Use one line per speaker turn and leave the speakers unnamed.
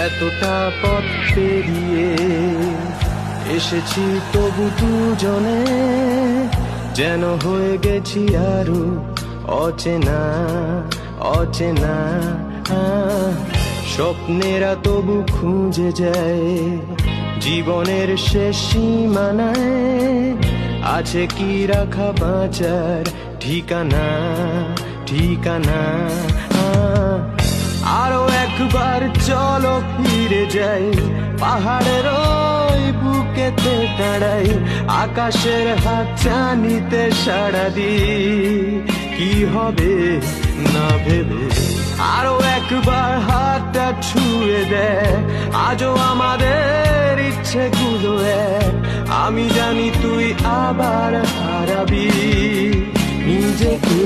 এতটা পথ পেরিয়ে এসেছি, তবু দুজনে যেন হয়ে গেছি আরো অচেনা অচেনা। স্বপ্নেরা তবু খুঁজে যায় জীবনের শেষ সীমানায়, আছে কি রাখা বাঁচার ঠিকানা ঠিকানা। আরো একবার চলো ফিরে যাই, পাহাড়ের ওই বুকেতে দাঁড়াই, আকাশের হাত চানিতে সাড়া দি, কি হবে না ভেবে। আরো একবার হাতটা ছুঁয়ে দেয়, আজও আমাদের ইচ্ছেগুলো এক, আমি জানি তুই আবার হারাবি নিজেকে।